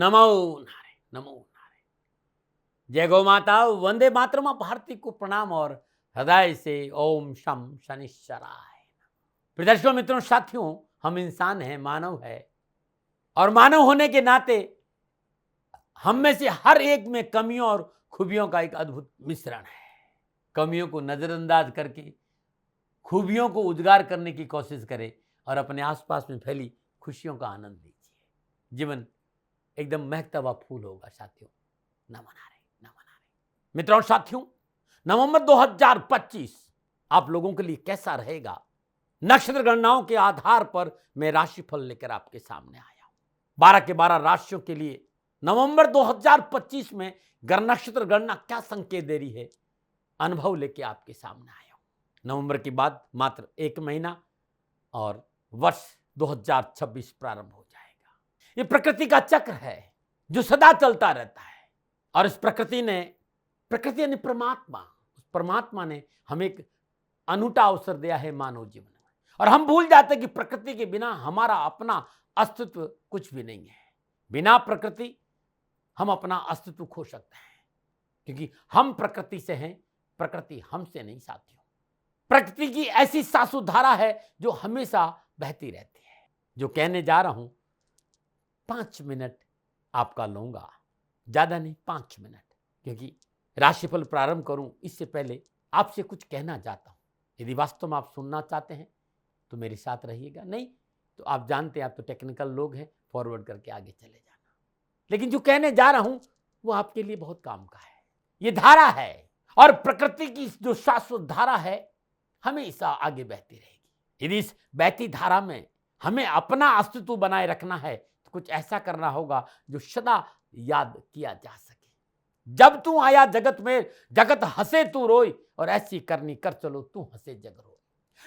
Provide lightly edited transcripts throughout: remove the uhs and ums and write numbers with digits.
नमो नारायण, नमो नारायण। जय गौ माता, वंदे मातरम। भारती को प्रणाम और हृदय से ओम शम शनिश्चराय। प्रिय दर्शकों, मित्रों, साथियों, हम इंसान हैं, मानव है, और मानव होने के नाते हम में से हर एक में कमियों और खूबियों का एक अद्भुत मिश्रण है। कमियों को नजरअंदाज करके खूबियों को उजागर करने की कोशिश करें और अपने आसपास में फैली खुशियों का आनंद लीजिए। जीवन एकदम महकता हुआ फूल होगा। साथियों, नमन आ रहे, नमन आ रहे। मित्रों, साथियों, नवंबर 2025 आप लोगों के लिए कैसा रहेगा? नक्षत्र गणनाओं के आधार पर मैं राशिफल लेकर आपके सामने आया हूं। 12 के 12 राशियों के लिए नवंबर 2025 में ग्रह नक्षत्र गणना क्या संकेत दे रही है, अनुभव लेके आपके सामने आया हूं। नवंबर के बाद मात्र 1 महीना और वर्ष 2026 प्रारंभ हो जाएगा। ये प्रकृति का चक्र है जो सदा चलता रहता है, और इस प्रकृति यानी परमात्मा ने हमें एक अनूठा अवसर दिया है मानव जीवन में, और हम भूल जाते हैं कि प्रकृति के बिना हमारा अपना अस्तित्व कुछ भी नहीं है। बिना प्रकृति हम अपना अस्तित्व खो सकते हैं, क्योंकि हम प्रकृति से हैं, प्रकृति हमसे नहीं। साथियों, प्रकृति की ऐसी सासु धारा है जो हमेशा बहती रहती है। जो कहने जा रहा हूं 5 मिनट आपका लूंगा, ज्यादा नहीं, 5 मिनट, क्योंकि राशिफल प्रारंभ करूं इससे पहले आपसे कुछ कहना चाहता हूं। यदि वास्तव में आप सुनना चाहते हैं तो मेरे साथ रहिएगा, नहीं तो आप जानते हैं, आप तो टेक्निकल लोग हैं, फॉरवर्ड करके आगे चले जाना। लेकिन जो कहने जा रहा हूं वो आपके लिए बहुत काम का है। ये धारा है, और प्रकृति की जो शाश्वत धारा है हमेशा आगे बहती रहेगी। यदि इस बहती धारा में हमें अपना अस्तित्व बनाए रखना है तो कुछ ऐसा करना होगा जो सदा याद किया जा सके। जब तू आया जगत में, जगत हंसे तू रोई, और ऐसी करनी कर चलो तू हंसे जग रोई,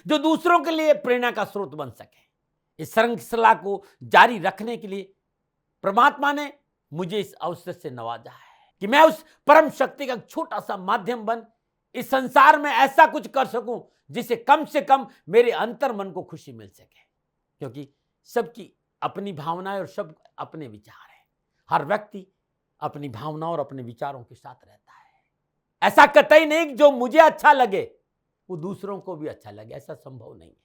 जो दूसरों के लिए प्रेरणा का स्रोत बन सके। इस श्रृंखला को जारी रखने के लिए परमात्मा ने मुझे इस अवसर से नवाजा है कि मैं उस परम शक्ति का छोटा सा माध्यम बन इस संसार में ऐसा कुछ कर सकूं जिससे कम से कम मेरे अंतर मन को खुशी मिल सके। क्योंकि सबकी अपनी भावनाएं और सब अपने विचार हैं। हर व्यक्ति अपनी भावनाओं और अपने विचारों के साथ रहता है। ऐसा कतई नहीं कि जो मुझे अच्छा लगे वो दूसरों को भी अच्छा लगे, ऐसा संभव नहीं है,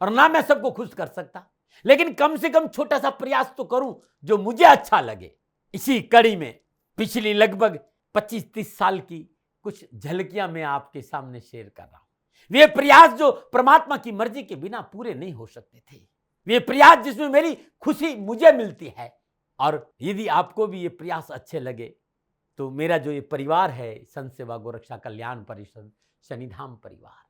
और ना मैं सबको खुश कर सकता, लेकिन कम से कम छोटा सा प्रयास तो करूं जो मुझे अच्छा लगे। इसी कड़ी में पिछली लगभग 25-30 साल की कुछ झलकियां मैं आपके सामने शेयर कर रहा हूं। वे प्रयास जो परमात्मा की मर्जी के बिना पूरे नहीं हो सकते थे, वे प्रयास जिसमें मेरी खुशी मुझे मिलती है। और यदि आपको भी ये प्रयास अच्छे लगे तो मेरा जो ये परिवार है, संत सेवा गोरक्षा कल्याण परिषद शनिधाम परिवार,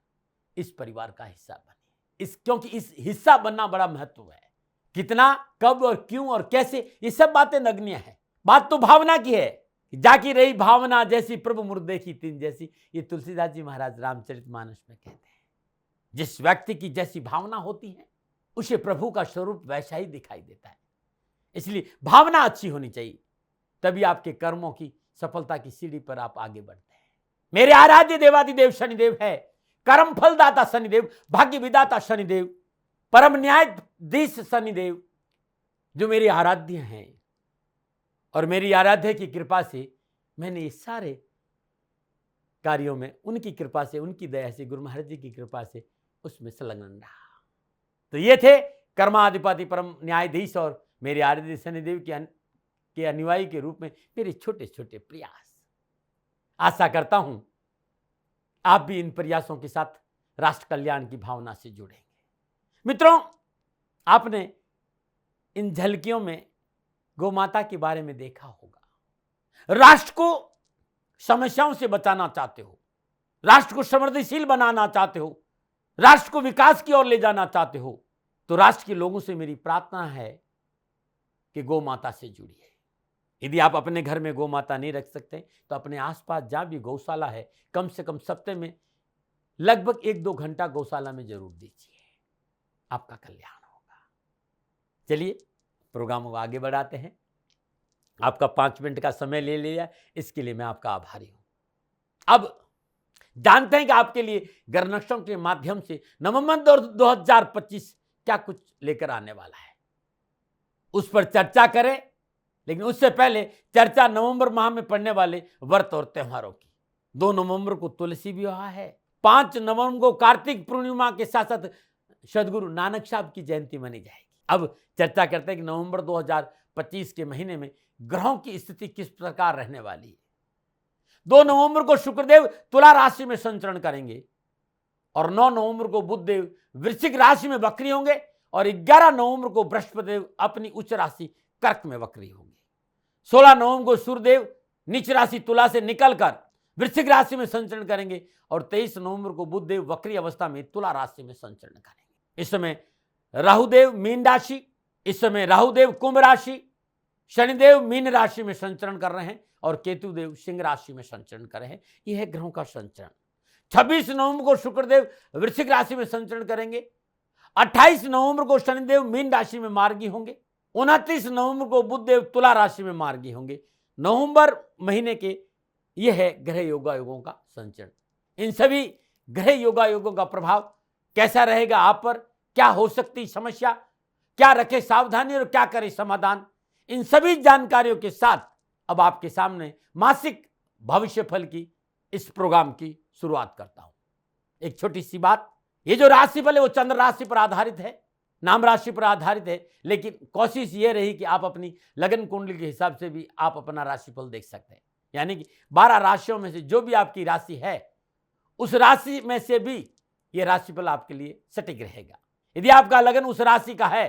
इस परिवार का हिस्सा बनिए। क्योंकि इस हिस्सा बनना बड़ा महत्व है। कितना, कब और क्यों और कैसे, ये सब बातें नगण्य है। बात तो भावना की है। जाकी रही भावना जैसी प्रभु मुर देखी तीन जैसी, ये तुलसीदास जी महाराज रामचरितमानस में कहते हैं। जिस व्यक्ति की जैसी भावना होती है उसे प्रभु का स्वरूप वैसा ही दिखाई देता है। इसलिए भावना अच्छी होनी चाहिए, तभी आपके कर्मों की सफलता की सीढ़ी पर आप आगे बढ़ते हैं। मेरे आराध्य देवादिदेव शनिदेव है, कर्म फलदाता शनिदेव, भाग्य विदाता शनिदेव, परम न्यायाधीश शनिदेव, जो मेरे आराध्य हैं। और मेरी आराध्य की कृपा से मैंने ये सारे कार्यों में उनकी कृपा से, उनकी दया से, गुरु महाराज जी की कृपा से उसमें संलग्न रहा। तो ये थे कर्माधिपति परम न्यायाधीश और मेरे आराध्य शनिदेव के अनुयायी के रूप में मेरे छोटे छोटे प्रयास। आशा करता हूं आप भी इन प्रयासों के साथ राष्ट्र कल्याण की भावना से जुड़ेंगे। मित्रों, आपने इन झलकियों में गौ माता के बारे में देखा होगा। राष्ट्र को समस्याओं से बचाना चाहते हो, राष्ट्र को समृद्धिशील बनाना चाहते हो, राष्ट्र को विकास की ओर ले जाना चाहते हो, तो राष्ट्र के लोगों से मेरी प्रार्थना है कि गौ माता से जुड़िए। यदि आप अपने घर में गौ माता नहीं रख सकते तो अपने आसपास जहां भी गौशाला है, कम से कम सप्ताह में लगभग 1-2 घंटा गौशाला में जरूर दीजिए, आपका कल्याण होगा। चलिए प्रोग्राम को आगे बढ़ाते हैं। आपका 5 मिनट का समय ले लिया, इसके लिए मैं आपका आभारी हूं। अब जानते हैं कि आपके लिए ग्रह नक्षत्रों के माध्यम से नवंबर 2025 क्या कुछ लेकर आने वाला है, उस पर चर्चा करें। लेकिन उससे पहले चर्चा नवंबर माह में पड़ने वाले व्रत और त्योहारों की। 2 नवंबर को तुलसी विवाह है। 5 नवंबर को कार्तिक पूर्णिमा के साथ साथ सदगुरु नानक साहब की जयंती मनाई जाएगी। अब चर्चा करते हैं कि नवंबर 2025 के महीने में ग्रहों की स्थिति किस प्रकार रहने वाली है। 2 नवंबर को शुक्रदेव तुला राशि में संचरण करेंगे और 9 नवंबर को बुधदेव वृश्चिक राशि में वक्री होंगे और 11 नवंबर को बृहस्पतिदेव अपनी उच्च राशि कर्क में वक्री होंगे। 16 नवंबर को सूर्यदेव नीच राशि तुला से निकलकर वृश्चिक राशि में संचरण करेंगे और 23 नवंबर को बुधदेव वक्री अवस्था में तुला राशि में संचरण करेंगे। इस समय राहुदेव मीन राशि, इस समय राहुदेव कुंभ राशि, शनिदेव मीन राशि में संचरण कर रहे हैं और केतुदेव सिंह राशि में संचरण कर रहे हैं। यह है ग्रहों का संचरण। 26 नवंबर को शुक्रदेव वृश्चिक राशि में संचरण करेंगे। 28 नवंबर को शनिदेव मीन राशि में मार्गी होंगे। 29 नवंबर को बुधदेव तुला राशि में मार्गी होंगे। नवंबर महीने के यह है ग्रह योगायोगों का संचरण। इन सभी ग्रह योगायोगों का प्रभाव कैसा रहेगा आप पर, क्या हो सकती समस्या, क्या रखे सावधानी और क्या करे समाधान, इन सभी जानकारियों के साथ अब आपके सामने मासिक भविष्य फल की इस प्रोग्राम की शुरुआत करता हूं। एक छोटी सी बात, ये जो राशिफल है वो चंद्र राशि पर आधारित है, नाम राशि पर आधारित है, लेकिन कोशिश ये रही कि आप अपनी लगन कुंडली के हिसाब से भी आप अपना राशिफल देख सकते हैं। यानी कि 12 राशियों में से जो भी आपकी राशि है उस राशि में से भी यह राशिफल आपके लिए सटीक रहेगा। यदि आपका लगन उस राशि का है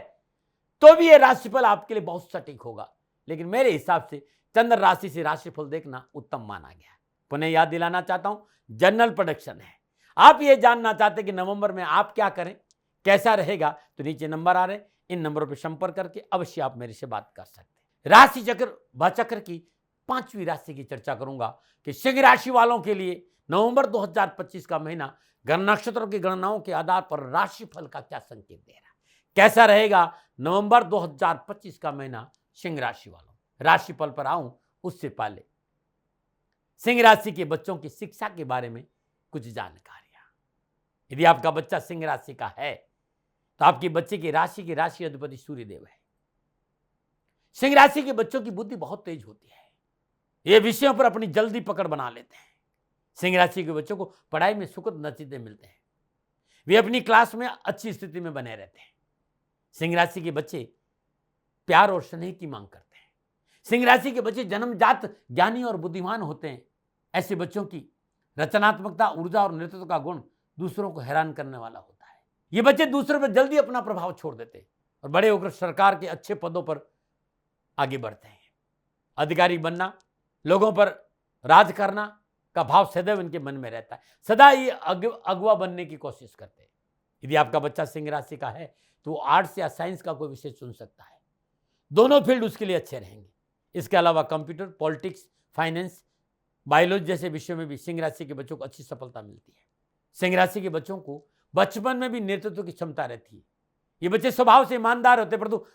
तो भी यह राशिफल आपके लिए बहुत सटीक होगा, लेकिन मेरे हिसाब से चंद्र राशि से राशिफल देखना उत्तम माना गया है। पुनः याद दिलाना चाहता हूं, जनरल प्रेडिक्शन है। आप ये जानना चाहते हैं कि नवंबर में आप क्या करें, कैसा रहेगा, तो नीचे नंबर आ रहे हैं, इन नंबरों पर संपर्क करके अवश्य आप मेरे से बात कर सकते हैं। राशि चक्र भचक्र की 5वीं राशि की चर्चा करूंगा कि सिंह राशि वालों के लिए नवंबर 2025 का महीना ग्रह नक्षत्रों की गणनाओं के आधार पर राशिफल का क्या संकेत दे रहा है, कैसा रहेगा नवंबर 2025 का महीना सिंह राशि वालों। राशिफल पर आऊं उससे पहले सिंह राशि के बच्चों की शिक्षा के बारे में कुछ जानकारियां। यदि आपका बच्चा सिंह राशि का है तो आपके बच्चे की राशि अधिपति सूर्यदेव है। सिंह राशि के बच्चों की बुद्धि बहुत तेज होती है, ये विषयों पर अपनी जल्दी पकड़ बना लेते हैं। सिंह राशि के बच्चों को पढ़ाई में सुखद नतीजे मिलते हैं, वे अपनी क्लास में अच्छी स्थिति में बने रहते हैं। सिंह राशि के बच्चे प्यार और स्नेह की मांग करते हैं। सिंह राशि के बच्चे जन्मजात ज्ञानी और बुद्धिमान होते हैं। ऐसे बच्चों की रचनात्मकता, ऊर्जा और नेतृत्व का गुण दूसरों को हैरान करने वाला होता है। ये बच्चे दूसरों पर जल्दी अपना प्रभाव छोड़ देते हैं और बड़े होकर सरकार के अच्छे पदों पर आगे बढ़ते हैं। अधिकारी बनना, लोगों पर राज करना का भाव सदैव इनके मन में रहता है। सदा ये अगुआ बनने की कोशिश करते हैं। यदि आपका बच्चा सिंह राशि का है तो वो आर्ट्स या साइंस का कोई विषय चुन सकता है। दोनों फील्ड उसके लिए अच्छे रहेंगे। इसके अलावा कंप्यूटर, पॉलिटिक्स, फाइनेंस, बायोलॉजी जैसे विषयों में भी सिंह राशि के बच्चों को अच्छी सफलता मिलती है। सिंह राशि के बच्चों को बचपन में भी नेतृत्व की क्षमता रहती है। ये बच्चे स्वभाव से ईमानदार होते हैं, परंतु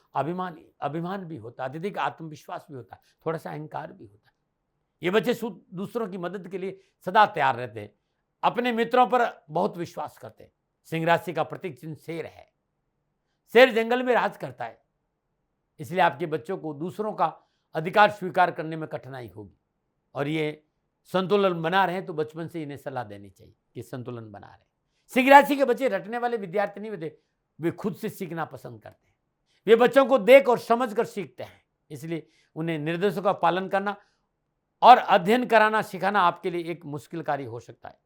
अभिमान भी होता है, अत्यधिक आत्मविश्वास भी होता है, थोड़ा सा अहंकार भी होता है। ये बच्चे दूसरों की मदद के लिए सदा तैयार रहते हैं, अपने मित्रों पर बहुत विश्वास करते हैं। सिंह राशि का प्रतीक चिन्ह शेर है। शेर जंगल में राज करता है, इसलिए आपके बच्चों को दूसरों का अधिकार स्वीकार करने में कठिनाई होगी और ये संतुलन बना रहे तो बचपन से इन्हें सलाह देनी चाहिए कि संतुलन बना रहे। सिंह राशि के बच्चे रटने वाले विद्यार्थी नहीं होते, वे खुद से सीखना पसंद करते हैं। वे बच्चों को देख और समझ कर सीखते हैं, इसलिए उन्हें निर्देशों का पालन करना और अध्ययन कराना सिखाना आपके लिए एक मुश्किल कार्य हो सकता है।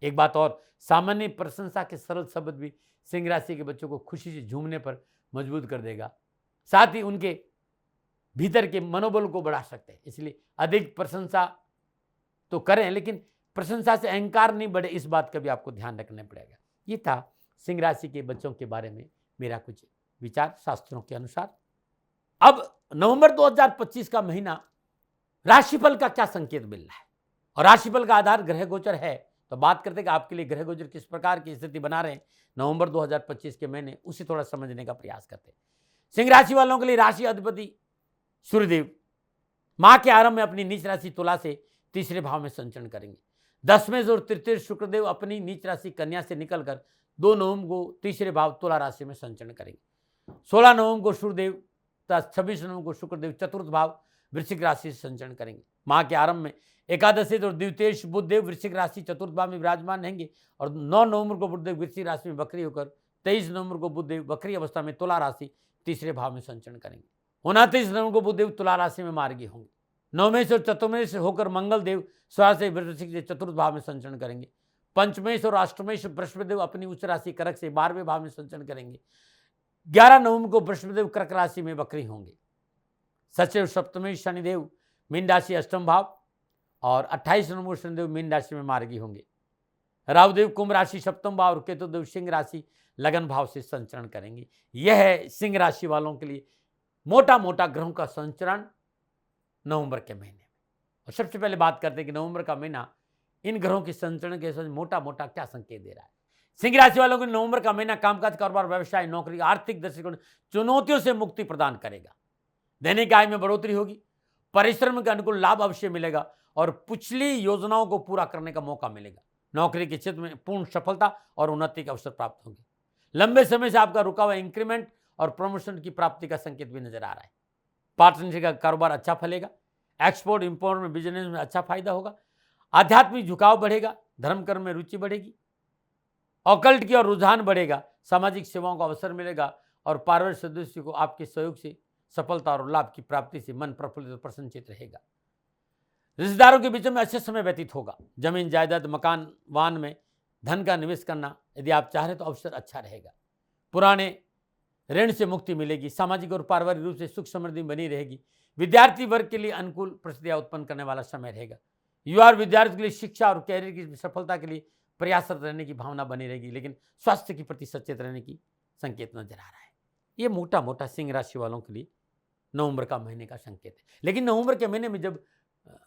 एक बात और, सामान्य प्रशंसा के सरल शब्द भी सिंह राशि के बच्चों को खुशी से झूमने पर मजबूत कर देगा, साथ ही उनके भीतर के मनोबल को बढ़ा सकते हैं। इसलिए अधिक प्रशंसा तो करें, लेकिन प्रशंसा से अहंकार नहीं बढ़े, इस बात का भी आपको ध्यान रखना पड़ेगा। ये था सिंह राशि के बच्चों के बारे में मेरा कुछ विचार शास्त्रों के अनुसार। अब नवंबर 2025 का महीना राशिफल का क्या संकेत मिल रहा है और राशिफल का आधार ग्रह गोचर है, तो बात करते हैं कि आपके लिए ग्रह गोचर किस प्रकार की स्थिति बना रहे हैं नवंबर 2025 के महीने, उसे थोड़ा समझने का प्रयास करते हैं। सिंह राशि वालों के लिए राशि अधिपति सूर्यदेव माह के आरंभ में अपनी नीच राशि तुला से तीसरे भाव में संचरण करेंगे। 10वें और तृतीय शुक्रदेव अपनी नीच राशि कन्या से निकलकर 2 नवंबर को तीसरे भाव तुला राशि में संचरण करेंगे। 16 नवंबर को सूर्यदेव तथा 26 नवंबर को शुक्रदेव चतुर्थ भाव वृश्चिक राशि से संचरण करेंगे। माह के आरंभ में एकादशी और द्वितीयेश बुधदेव वृश्चिक राशि चतुर्थ भाव में विराजमान रहेंगे और 9 नवंबर को बुधदेव वृश्चिक राशि में वक्री होकर 23 नवंबर को बुधदेव वक्री अवस्था में तुला राशि तीसरे भाव में संचरण करेंगे। 29 नवंबर को बुधदेव तुला राशि में मार्गी होंगे। नवमेश और चतुर्मेश होकर मंगल देव स्वराशि वृश्चिक से चतुर्थ भाव में संचरण करेंगे। पंचमेश और अष्टमेश बृहस्पतिदेव अपनी उच्च राशि कर्क से 12वें भाव में संचरण करेंगे। 11 नवंबर को बृहस्पतिदेव कर्क राशि में वक्री होंगे। सचिव सप्तमेश शनिदेव मीन राशि अष्टम भाव और 28 नवंबर शनिदेव मीन राशि में मार्गी होंगे। राहुदेव कुंभ राशि सप्तम भाव और केतुदेव सिंह राशि लगन भाव से संचरण करेंगे। यह है सिंह राशि वालों के लिए मोटा मोटा ग्रहों का संचरण नवंबर के महीने में। और सबसे पहले बात करते हैं कि नवंबर का महीना इन ग्रहों के संचरण के साथ मोटा मोटा क्या संकेत दे रहा है। सिंह राशि वालों को नवंबर का महीना कामकाज, कारोबार, व्यवसाय, नौकरी, आर्थिक दृष्टिकोण चुनौतियों से मुक्ति प्रदान करेगा। दैनिक आय में बढ़ोतरी होगी, परिश्रम के अनुकूल लाभ अवश्य मिलेगा और पिछली योजनाओं को पूरा करने का मौका मिलेगा। नौकरी के क्षेत्र में पूर्ण सफलता और उन्नति के अवसर प्राप्त होंगे। लंबे समय से आपका रुका हुआ इंक्रीमेंट और प्रमोशन की प्राप्ति का संकेत भी नजर आ रहा है। पार्टनरशिप का कारोबार अच्छा फलेगा। एक्सपोर्ट इंपोर्ट में बिजनेस में अच्छा फायदा होगा। आध्यात्मिक झुकाव बढ़ेगा। धर्म कर्म में रुचि बढ़ेगी। ऑकल्ट की और रुझान बढ़ेगा। सामाजिक सेवाओं का अवसर मिलेगा और पारिवारिक सदस्यों को आपके सहयोग से सफलता और लाभ की प्राप्ति से मन प्रफुल्लित और प्रसन्नचित रहेगा। रिश्तेदारों के बीच में अच्छे समय व्यतीत होगा। जमीन जायदाद मकान वाहन में धन का निवेश करना यदि आप चाह रहे तो अवसर अच्छा रहेगा। पुराने ऋण से मुक्ति मिलेगी। सामाजिक और पारिवारिक रूप से सुख समृद्धि बनी रहेगी। विद्यार्थी वर्ग के लिए अनुकूल परिस्थितियां उत्पन्न करने वाला समय रहेगा। युवा और विद्यार्थियों के लिए शिक्षा और कैरियर की सफलता के लिए प्रयासरत रहने की भावना बनी रहेगी, लेकिन स्वास्थ्य के प्रति सचेत रहने की संकेत नजर आ रहा है। ये मोटा मोटा सिंह राशि वालों के लिए नवंबर का महीने का संकेत है। लेकिन नवंबर के महीने में जब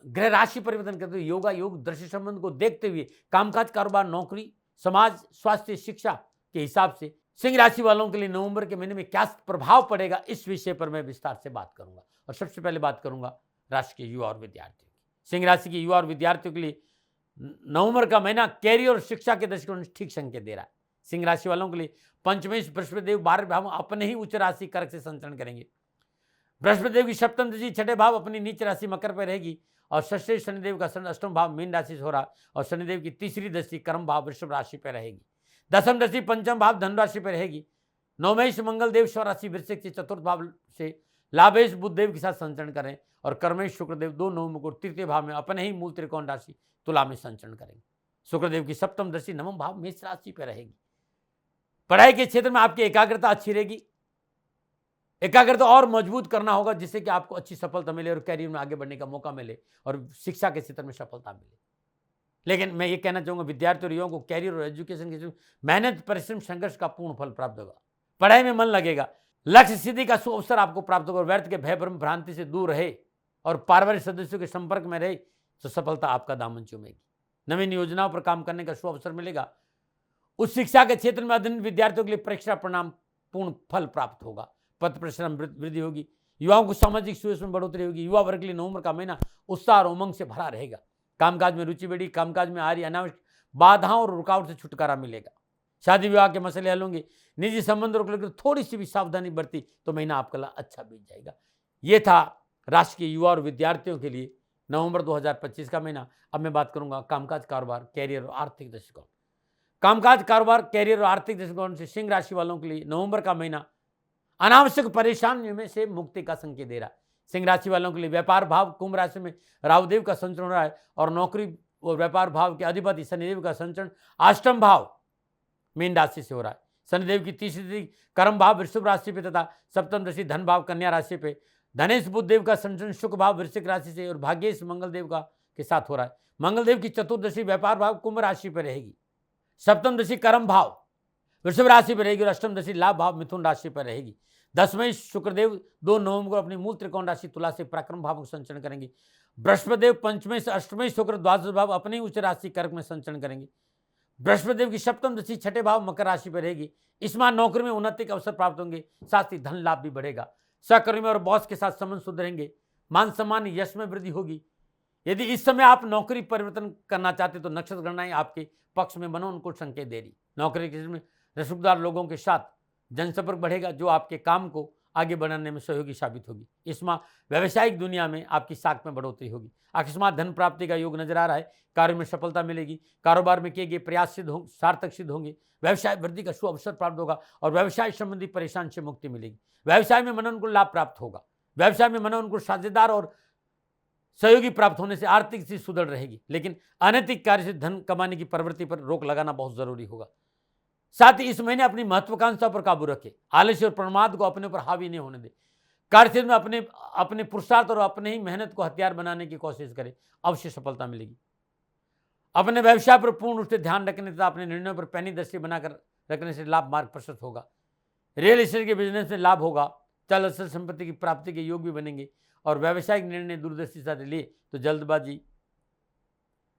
ग्रह राशि परिवर्तन करते हुए योगा योग दृश्य संबंध को देखते हुए कामकाज, कारोबार, नौकरी, समाज, स्वास्थ्य, शिक्षा के हिसाब से सिंह राशि वालों के लिए नवंबर के महीने में क्या प्रभाव पड़ेगा, इस विषय पर मैं विस्तार से बात करूंगा। और सबसे पहले बात करूंगा राशि के युवा और विद्यार्थियों की। सिंह राशि के युवा और विद्यार्थियों के लिए नवंबर का महीना कैरियर और शिक्षा के दृष्टिकोण से ठीक संकेत दे रहा है। सिंह राशि वालों के लिए पंचमेश बृहस्पतिदेव 12वें भाव में अपने ही उच्च राशि कर्क से संचरण करेंगे। बृहस्पतिदेव की सप्तम दृष्टि छठे भाव अपनी नीच राशि मकर पर रहेगी और षष्ठी शनिदेव का अष्टम भाव मीन राशि से हो रहा और शनिदेव की तीसरी दृष्टि कर्म भाव वृषभ राशि पर रहेगी। दसम दृष्टि पंचम भाव धन राशि पर रहेगी। नवमेश मंगल देव स्वराशि वृश्चिक से चतुर्थ भाव से लाभेश बुधदेव के साथ संचरण करें और कर्मेश शुक्रदेव 2 नवंबर को तृतीय भाव में अपने ही मूल त्रिकोण राशि तुला में संचरण करेंगे। शुक्रदेव की सप्तम दृष्टि नवम भाव मेष राशि पर रहेगी। पढ़ाई के क्षेत्र में आपकी एकाग्रता अच्छी रहेगी। एकाग्रता और मजबूत करना होगा जिससे कि आपको अच्छी सफलता मिले और कैरियर में आगे बढ़ने का मौका मिले और शिक्षा के क्षेत्र में सफलता मिले। लेकिन मैं ये कहना चाहूंगा विद्यार्थी और युवाओं को कैरियर और एजुकेशन के क्षेत्र में मेहनत, परिश्रम, संघर्ष का पूर्ण फल प्राप्त होगा। पढ़ाई में मन लगेगा। लक्ष्य सिद्धि का सुअवसर आपको प्राप्त होगा। व्यर्थ के भय भ्रम भ्रांति से दूर रहे और पारिवारिक सदस्यों के संपर्क में रहे तो सफलता आपका दामन चूमेगी। नवीन योजनाओं पर काम करने का सुअवसर मिलेगा। उच्च शिक्षा के क्षेत्र में अध्ययन विद्यार्थियों के लिए परीक्षा परिणाम पूर्ण फल प्राप्त होगा। पद परिश्रम वृद्धि होगी। युवाओं को सामाजिक सुयश में बढ़ोतरी होगी। युवा वर्ग के लिए नवंबर का महीना उत्साह और उमंग से भरा रहेगा। कामकाज में रुचि बढ़ी। कामकाज में आ रही अनावश्यक बाधाओं और रुकावट से छुटकारा मिलेगा। शादी विवाह के मसले हल होंगे। निजी संबंधों को लेकर थोड़ी सी भी सावधानी बरती तो महीना आपका अच्छा बीत जाएगा। ये था राशि के युवा और विद्यार्थियों के लिए नवंबर 2025 का महीना। अब मैं बात करूंगा कामकाज, कारोबार, कैरियर और आर्थिक दृष्टिकोण। कामकाज, कारोबार, कैरियर और आर्थिक दृष्टिकोण से सिंह राशि वालों के लिए नवंबर का महीना अनावश्यक परेशानियों में से मुक्ति का संकेत दे रहा है। सिंह राशि वालों के लिए व्यापार भाव कुंभ राशि में राहुदेव का संचरण हो रहा है और नौकरी और व्यापार भाव के अधिपति शनिदेव का संचरण अष्टम भाव मीन राशि से हो रहा है। शनिदेव की तीसरी कर्म भाव वृषभ राशि पे तथा सप्तम दृष्टि धन भाव कन्या राशि पे। धनेश बुधदेव का संचरण शुक्र भाव वृश्चिक राशि से और भाग्येश मंगल देव का के साथ हो रहा है। मंगल देव की चतुर्दशी व्यापार भाव कुंभ राशि पर रहेगी। सप्तम दशि कर्म भाव वृषभ राशि पर रहेगी और अष्टम दशि लाभ भाव मिथुन राशि पर रहेगी। दसवें शुक्रदेव 2 नवंबर को अपनी मूल त्रिकोण राशि तुला से पराक्रम भाव को संचरण करेंगे। बृहस्पतिदेव पंचमें से अष्टमें शुक्र द्वादश भाव अपनी उच्च राशि कर्क में संचरण करेंगे। बृहस्पतिदेव की सप्तम दशि छठे भाव मकर राशि पर रहेगी। इस माह नौकरी में उन्नति के अवसर प्राप्त होंगे। साथ ही धन लाभ भी बढ़ेगा। सहकर्मी और बॉस के साथ संबंध सुधरेंगे। मान सम्मान यश में वृद्धि होगी। यदि इस समय आप नौकरी परिवर्तन करना चाहते तो नक्षत्र गणनाएं आपके पक्ष में बनो उनको संकेत दे रही। नौकरी के क्षेत्र में रसूखदार लोगों के साथ जनसंपर्क बढ़ेगा जो आपके काम को आगे बढ़ाने में सहयोगी साबित होगी। इस माह व्यावसायिक दुनिया में आपकी साख में बढ़ोतरी होगी। अकस्मात धन प्राप्ति का योग नजर आ रहा है। कार्य में सफलता मिलेगी। कारोबार में किए गए प्रयास सार्थक सिद्ध होंगे। व्यवसाय वृद्धि का शुभ अवसर प्राप्त होगा और व्यवसाय संबंधी परेशान से मुक्ति मिलेगी। व्यवसाय में मनोनुकूल लाभ प्राप्त होगा। व्यवसाय में मनोनुकूल साझेदार और सहयोगी प्राप्त होने से आर्थिक स्थिति सुदृढ़ रहेगी, लेकिन अनैतिक कार्य से धन कमाने की प्रवृत्ति पर रोक लगाना बहुत जरूरी होगा। साथ ही इस महीने अपनी महत्वाकांक्षा पर काबू रखें। आलस्य और प्रमाद को अपने ऊपर हावी नहीं होने दें। कार्यक्षेत्र में अपने पुरुषार्थ और अपने ही मेहनत को हथियार बनाने की कोशिश करें, अवश्य सफलता मिलेगी। अपने व्यवसाय पर पूर्ण रूप से ध्यान रखने तथा अपने निर्णयों पर पैनी दृष्टि बनाकर रखने से लाभ मार्ग प्रशस्त होगा। रियल एस्टेट के बिजनेस में लाभ होगा। चल अचल संपत्ति की प्राप्ति के योग भी बनेंगे और व्यावसायिक निर्णय दूरदर्शी से लिए तो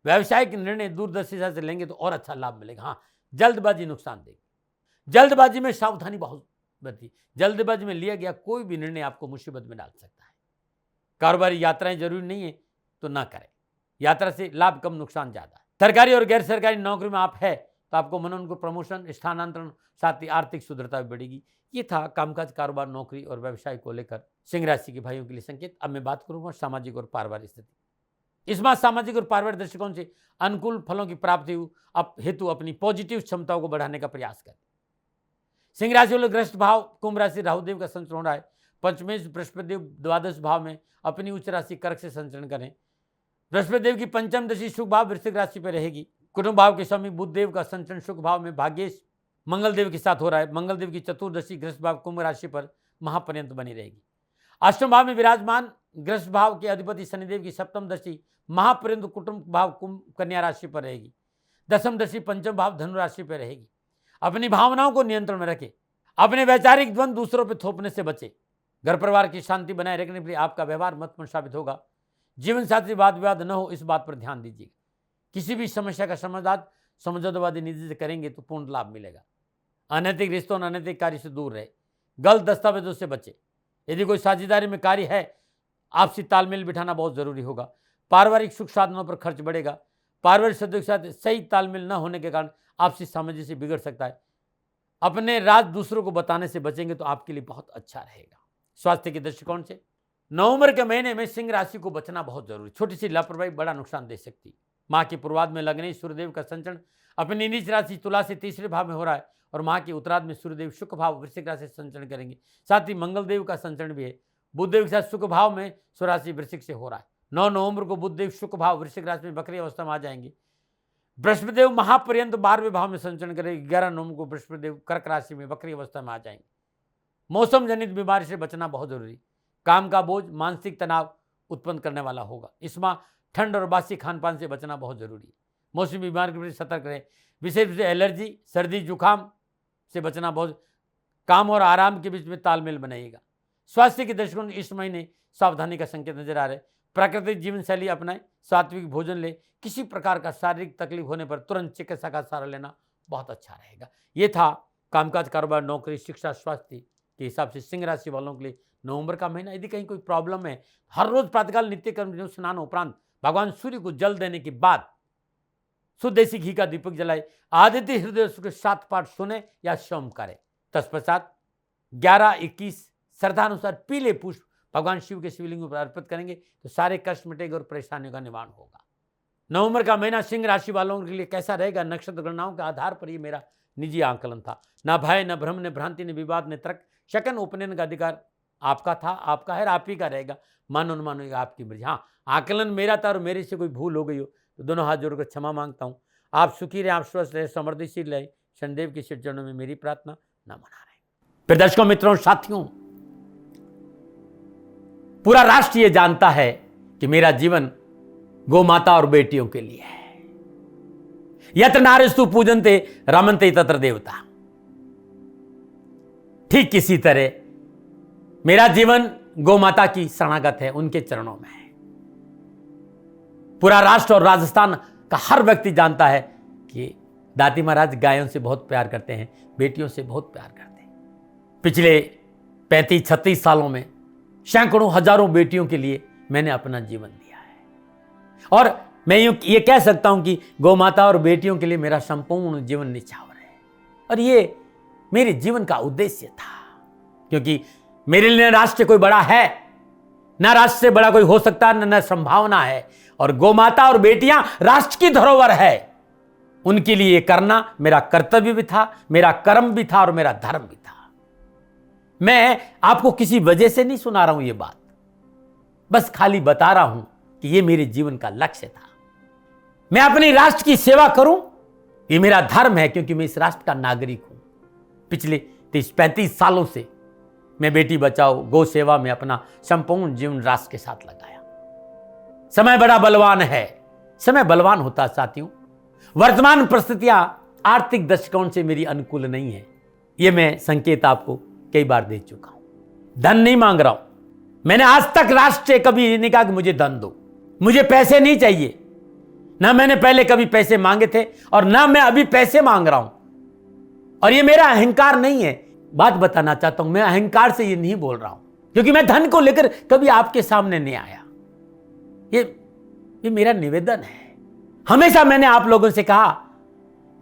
व्यावसायिक निर्णय दूरदर्शी से लेंगे तो और अच्छा लाभ मिलेगा। हाँ, जल्दबाजी नुकसान देगी। जल्दबाजी में सावधानी बहुत बरती। जल्दबाजी में लिया गया कोई भी निर्णय आपको मुसीबत में डाल सकता है। कारोबारी यात्राएं जरूरी नहीं है तो ना करें। यात्रा से लाभ कम, नुकसान ज्यादा है। सरकारी और गैर सरकारी नौकरी में आप है तो आपको मनोनुकूल प्रमोशन, स्थानांतरण, साथ ही आर्थिक सुदृढ़ता भी बढ़ेगी। ये था कामकाज, कारोबार, नौकरी और व्यवसाय को लेकर सिंह राशि के भाइयों के लिए संकेत। अब मैं बात करूंगा सामाजिक और पारिवारिक स्थिति। इस माह सामाजिक और पारिवारिक दृष्टिकोण से अनुकूल फलों की प्राप्ति हेतु अपनी पॉजिटिव क्षमताओं को बढ़ाने का प्रयास करें। सिंह राशि वाले ग्रस्त भाव कुंभ राशि राहुदेव का संचरण हो रहा है। पंचमेश बृहस्पति देव द्वादश भाव में अपनी उच्च राशि कर्क से संचरण करें। बृहस्पति देव की पंचम दशा शुभ भाव वृश्चिक राशि पर रहेगी। कुटुंब भाव के स्वामी बुध देव का संचरण शुभ भाव में भाग्येश मंगल देव के साथ हो रहा है। मंगल देव की चतुर्दशी ग्रस्त भाव कुंभ राशि पर महापर्यंत बनी रहेगी। अष्टम भाव में विराजमान ग्रस्त भाव के अधिपति शनिदेव की सप्तम दशा महापर्यंत कुटुंब भाव कुंभ कन्या राशि पर रहेगी। दसम दशा पंचम भाव धनु राशि पर रहेगी। अपनी भावनाओं को नियंत्रण में रखें। अपने वैचारिक द्वंद दूसरों पर थोपने से बचें। घर परिवार की शांति बनाए रखने के लिए आपका व्यवहार महत्वपूर्ण साबित होगा। जीवन साथी वाद विवाद न हो, इस बात पर ध्यान दीजिए। किसी भी समस्या का समाधान समझौतावादी नीति से करेंगे तो पूर्ण लाभ मिलेगा। अनैतिक रिश्तों और अनैतिक कार्य से दूर रहे। गलत दस्तावेजों से बचे। यदि कोई साझेदारी में कार्य है, आपसी तालमेल बिठाना बहुत जरूरी होगा। पारिवारिक सुख साधनों पर खर्च बढ़ेगा। पारिवारिक सदस्यों के साथ सही तालमेल न होने के कारण आपसी सामंजस्य बिगड़ सकता है। अपने राज दूसरों को बताने से बचेंगे तो आपके लिए बहुत अच्छा रहेगा। स्वास्थ्य के दृष्टिकोण से नवंबर के महीने में सिंह राशि को बचना बहुत जरूरी। छोटी सी लापरवाही बड़ा नुकसान दे सकती है। माह के पूर्वार्ध में लगने सूर्यदेव का संचरण अपनी नीच राशि तुला से तीसरे भाव में हो रहा है और माह के उत्तरार्ध में सूर्यदेव शुक्र भाव वृश्चिक राशि से संचरण करेंगे। साथ ही मंगल देव का संचरण भी है। बुधदेव के साथ शुक्र भाव में स्वराशि वृश्चिक से हो रहा है। 9 नवंबर को बुधदेव शुक्र भाव वृश्चिक राशि में वक्री अवस्था में आ जाएंगे। बृहस्पति देव महापर्यंत 12वें भाव में संचरण करेंगे। 11 नवंबर को बृहस्पति देव कर्क राशि में वक्री अवस्था में आ जाएंगे। मौसम जनित बीमारी से बचना बहुत जरूरी। काम का बोझ मानसिक तनाव उत्पन्न करने वाला होगा। इस माह ठंड और बासी खान पान से बचना बहुत जरूरी है। मौसमी बीमारी के प्रति सतर्क रहें। विशेष रूप से एलर्जी, सर्दी, जुकाम से बचना बहुत। काम और आराम के बीच में तालमेल बनाइएगा। स्वास्थ्य के दृष्टिकोण इस महीने सावधानी का संकेत नजर आ रहा है। प्राकृतिक जीवन शैली अपनाएं। सात्विक भोजन ले। किसी प्रकार का शारीरिक तकलीफ होने पर तुरंत चिकित्सा का सहारा लेना बहुत अच्छा रहेगा। ये था कामकाज, कारोबार, नौकरी, शिक्षा, स्वास्थ्य के हिसाब से सिंह राशि वालों के लिए नवंबर का महीना। यदि कहीं कोई प्रॉब्लम है, हर रोज प्रातःकाल नित्य कर्म स्नान उपरांत भगवान सूर्य को जल देने के बाद शुद्ध देसी घी का दीपक जलाए। आदित्य हृदय के 7 पाठ सुने या सोम करें। तत्पश्चात 11-21 श्रद्धानुसार पीले पुष्प भगवान शिव के शिवलिंग पर अर्पित करेंगे तो सारे कष्ट मिटेंगे और परेशानियों का निवारण होगा। नवंबर का महीना सिंह राशि वालों के लिए कैसा रहेगा, नक्षत्र गणनाओं के आधार पर ये मेरा निजी आकलन था। न भय, न भ्रम, न भ्रांति, न विवाद, न तर्क, शकन उपनयन का अधिकार आपका था, आपका है, आप ही का रहेगा। मानो न मानो ये आपकी मर्जी। हाँ, आकलन मेरा था और मेरे से कोई भूल हो गई हो तो दोनों हाथ जोड़कर क्षमा मांगता हूँ। आप सुखी रहे, आप स्वस्थ रहे, समृद्धिशील रहे। शनिदेव के श्री चरणों में मेरी प्रार्थना। न मना रहे। फिर दर्शकों, मित्रों, साथियों, पूरा राष्ट्र ये जानता है कि मेरा जीवन गौ माता और बेटियों के लिए है। यत्र नारीस्तु पूजन्ते रमन्ते तत्र देवता। ठीक किसी तरह मेरा जीवन गौ माता की शरणागत है, उनके चरणों में है। पूरा राष्ट्र और राजस्थान का हर व्यक्ति जानता है कि दाती महाराज गायों से बहुत प्यार करते हैं, बेटियों से बहुत प्यार करते हैं। पिछले 35-36 सालों में सैकड़ों हजारों बेटियों के लिए मैंने अपना जीवन दिया है और मैं ये कह सकता हूं कि गौ माता और बेटियों के लिए मेरा संपूर्ण जीवन निछावर है और ये मेरे जीवन का उद्देश्य था। क्योंकि मेरे लिए न राष्ट्र कोई बड़ा है, न राष्ट्र से बड़ा कोई हो सकता, न संभावना है। और गौमाता और बेटियां राष्ट्र की धरोहर है। उनके लिए करना मेरा कर्तव्य भी था, मेरा कर्म भी था और मेरा धर्म भी था। मैं आपको किसी वजह से नहीं सुना रहा हूं ये बात, बस खाली बता रहा हूं कि ये मेरे जीवन का लक्ष्य था। मैं अपने राष्ट्र की सेवा करूं, ये मेरा धर्म है, क्योंकि मैं इस राष्ट्र का नागरिक हूं। पिछले 30-35 सालों से मैं बेटी बचाओ, गौ सेवा में अपना संपूर्ण जीवन राष्ट्र के साथ लगाया। समय बड़ा बलवान है, समय बलवान होता साथियों। वर्तमान परिस्थितियां आर्थिक दृष्टिकोण से मेरी अनुकूल नहीं है, ये मैं संकेत आपको कई बार दे चुका हूं। धन नहीं मांग रहा हूं। मैंने आज तक राष्ट्र से कभी नहीं कहा कि मुझे धन दो, मुझे पैसे नहीं चाहिए। ना मैंने पहले कभी पैसे मांगे थे और ना मैं अभी पैसे मांग रहा हूं। और ये मेरा अहंकार नहीं है। बात बताना चाहता हूं, मैं अहंकार से ये नहीं बोल रहा हूं, क्योंकि मैं धन को लेकर कभी आपके सामने नहीं आया। ये मेरा निवेदन है। हमेशा मैंने आप लोगों से कहा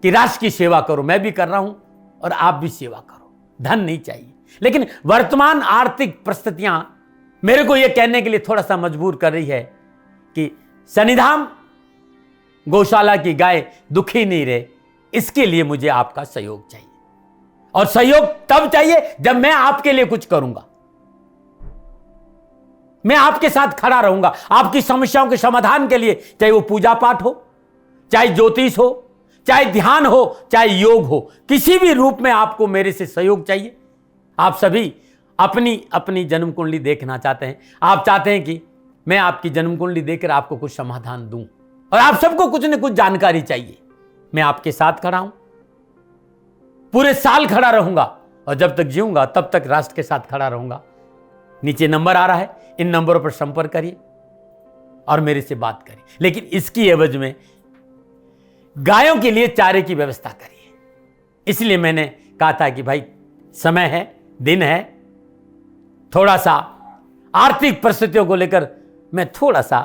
कि राष्ट्र की सेवा करो, मैं भी कर रहा हूं और आप भी सेवा करो। धन नहीं चाहिए, लेकिन वर्तमान आर्थिक परिस्थितियां मेरे को यह कहने के लिए थोड़ा सा मजबूर कर रही है कि सन्निधाम गौशाला की गाय दुखी नहीं रहे, इसके लिए मुझे आपका सहयोग चाहिए। और सहयोग तब चाहिए जब मैं आपके लिए कुछ करूंगा। मैं आपके साथ खड़ा रहूंगा, आपकी समस्याओं के समाधान के लिए, चाहे वो पूजा पाठ हो, चाहे ज्योतिष हो, चाहे ध्यान हो, चाहे योग हो, किसी भी रूप में आपको मेरे से सहयोग चाहिए। आप सभी अपनी अपनी जन्म कुंडली देखना चाहते हैं। आप चाहते हैं कि मैं आपकी जन्म कुंडली देखकर आपको कुछ समाधान दूं, और आप सबको कुछ न कुछ जानकारी चाहिए। मैं आपके साथ खड़ा हूं, पूरे साल खड़ा रहूंगा, और जब तक जीऊंगा तब तक राष्ट्र के साथ खड़ा रहूंगा। नीचे नंबर आ रहा है, इन नंबरों पर संपर्क करिए और मेरे से बात करिए। लेकिन इसकी एवज में गायों के लिए चारे की व्यवस्था करिए। इसलिए मैंने कहा था कि भाई समय है, दिन है, थोड़ा सा आर्थिक परिस्थितियों को लेकर मैं थोड़ा सा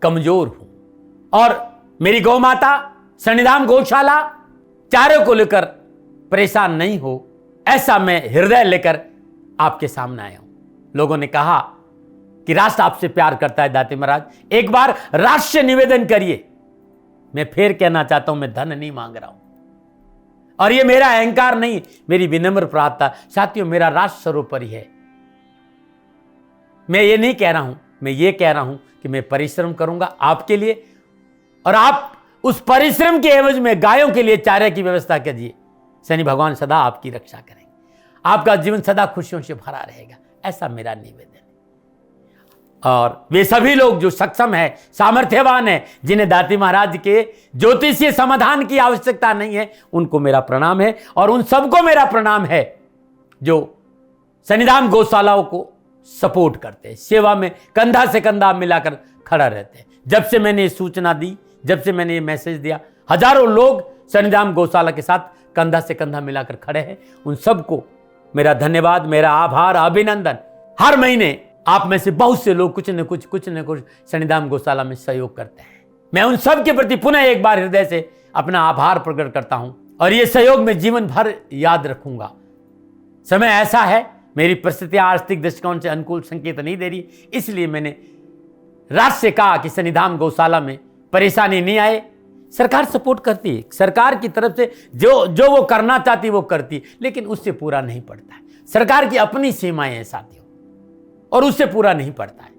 कमजोर हूं, और मेरी गौ माता सन्निधाम गौशाला चारे को लेकर परेशान नहीं हो, ऐसा मैं हृदय लेकर आपके सामने आया हूं। लोगों ने कहा कि राष्ट्र आपसे प्यार करता है दाते महाराज, एक बार राष्ट्र से निवेदन करिए। मैं फिर कहना चाहता हूं, मैं धन नहीं मांग रहा हूं, और ये मेरा अहंकार नहीं, मेरी विनम्र प्रार्थना। साथियों, मेरा राष्ट्र सर्वोपरि है। मैं ये नहीं कह रहा हूं, मैं ये कह रहा हूं कि मैं परिश्रम करूंगा आपके लिए, और आप उस परिश्रम के एवज में गायों के लिए चारे की व्यवस्था कीजिए। शनि भगवान सदा आपकी रक्षा करेंगे, आपका जीवन सदा खुशियों से भरा रहेगा, ऐसा मेरा निवेदन है। और वे सभी लोग जो सक्षम है, सामर्थ्यवान है, जिन्हें दाती महाराज के ज्योतिषीय समाधान की आवश्यकता नहीं है, उनको मेरा प्रणाम है। और उन सबको मेरा प्रणाम है जो सन्निधाम गौशालाओं को सपोर्ट करते हैं, सेवा में कंधा से कंधा मिलाकर खड़ा रहते हैं। जब से मैंने ये सूचना दी, जब से मैंने ये मैसेज दिया, हजारों लोग सन्निधाम गौशाला के साथ कंधा से कंधा मिलाकर खड़े हैं। उन सबको मेरा धन्यवाद, मेरा आभार, अभिनंदन। हर महीने आप में से बहुत से लोग कुछ न कुछ सन्निधाम गौशाला में सहयोग करते हैं। मैं उन सब के प्रति पुनः एक बार हृदय से अपना आभार प्रकट करता हूं, और ये सहयोग मैं जीवन भर याद रखूंगा। समय ऐसा है, मेरी परिस्थितियां आर्थिक दृष्टिकोण से अनुकूल संकेत नहीं दे रही, इसलिए मैंने राष्ट्र से कहा कि सन्निधाम गौशाला में परेशानी नहीं आए। सरकार सपोर्ट करती है, सरकार की तरफ से जो वो करना चाहती वो करती, लेकिन उससे पूरा नहीं पड़ता है। सरकार की अपनी सीमाएं हैं साथियों, और उससे पूरा नहीं पड़ता है,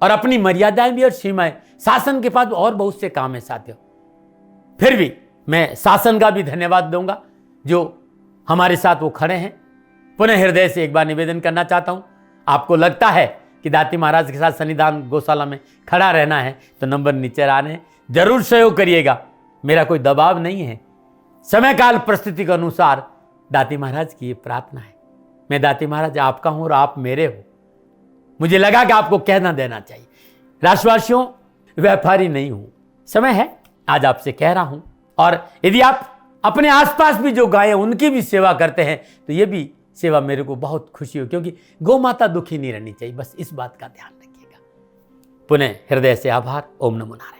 और अपनी मर्यादाएं भी और सीमाएं। शासन के पास और बहुत से काम है साथियों। फिर भी मैं शासन का भी धन्यवाद दूंगा जो हमारे साथ वो खड़े हैं। पुनः हृदय से एक बार निवेदन करना चाहता हूं, आपको लगता है कि दाती महाराज के साथ सन्निधान गौशाला में खड़ा रहना है तो नंबर नीचे आ रहे हैं, जरूर सहयोग करिएगा। मेरा कोई दबाव नहीं है, समय काल परिस्थिति के अनुसार दाती महाराज की ये प्रार्थना है। मैं दाती महाराज आपका हूं और आप मेरे हो। मुझे लगा कि आपको कहना देना चाहिए। राष्ट्रवासियों, व्यापारी नहीं हूं, समय है आज आपसे कह रहा हूं। और यदि आप अपने आसपास भी जो गाय उनकी भी सेवा करते हैं तो ये भी सेवा मेरे को बहुत खुशी हो, क्योंकि गौ माता दुखी नहीं रहनी चाहिए। बस इस बात का ध्यान रखिएगा। पुनः हृदय से आभार। ओम नमो नारायण।